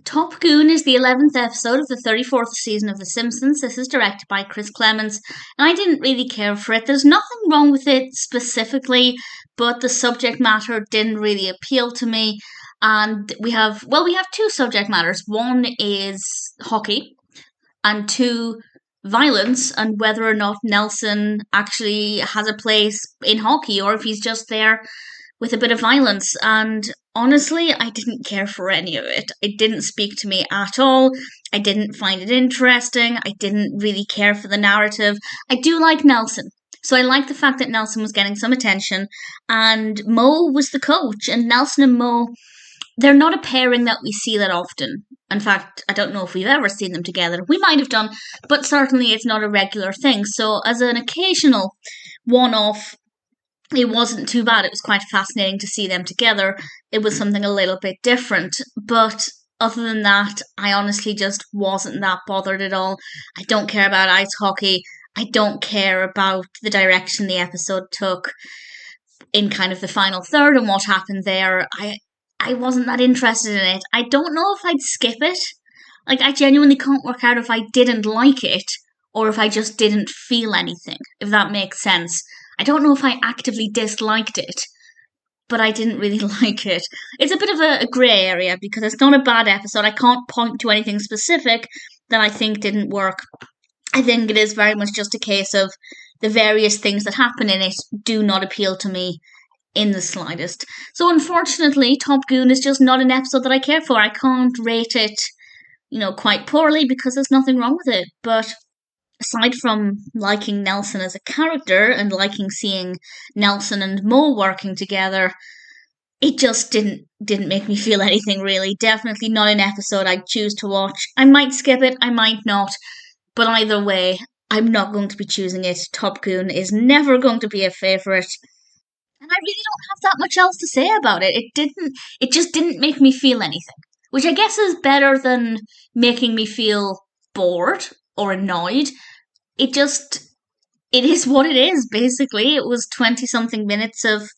Top Goon is the 11th episode of the 34th season of The Simpsons. This is directed by Chris Clements, and I didn't really care for it. There's nothing wrong with it specifically, but the subject matter didn't really appeal to me. And we have two subject matters. One is hockey, and two, violence, and whether or not Nelson actually has a place in hockey or if he's just there with a bit of violence. And honestly, I didn't care for any of it. It didn't speak to me at all. I didn't find it interesting. I didn't really care for the narrative. I do like Nelson. So I like the fact that Nelson was getting some attention and Mo was the coach. And Nelson and Mo, they're not a pairing that we see that often. In fact, I don't know if we've ever seen them together. We might have done, but certainly it's not a regular thing. So as an occasional one-off, it wasn't too bad. It was quite fascinating to see them together. It was something a little bit different. But other than that, I honestly just wasn't that bothered at all. I don't care about ice hockey. I don't care about the direction the episode took in kind of the final third and what happened there. I wasn't that interested in it. I don't know if I'd skip it. Like, I genuinely can't work out if I didn't like it or if I just didn't feel anything, if that makes sense. I don't know if I actively disliked it, but I didn't really like it. It's a bit of a grey area because it's not a bad episode. I can't point to anything specific that I think didn't work. I think it is very much just a case of the various things that happen in it do not appeal to me in the slightest. So unfortunately, Top Goon is just not an episode that I care for. I can't rate it, quite poorly because there's nothing wrong with it. But aside from liking Nelson as a character and liking seeing Nelson and Mo working together, it just didn't make me feel anything really. Definitely not an episode I'd choose to watch. I might skip it, I might not, but either way, I'm not going to be choosing it. Top Goon is never going to be a favourite. And I really don't have that much else to say about it. It just didn't make me feel anything. Which I guess is better than making me feel bored or annoyed. It is what it is, basically. It was 20-something minutes of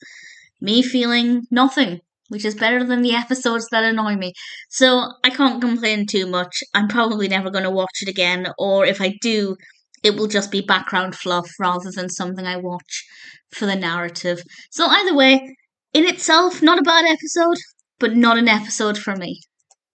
me feeling nothing, which is better than the episodes that annoy me. So I can't complain too much. I'm probably never going to watch it again, or if I do, it will just be background fluff rather than something I watch for the narrative. So either way, in itself, not a bad episode, but not an episode for me.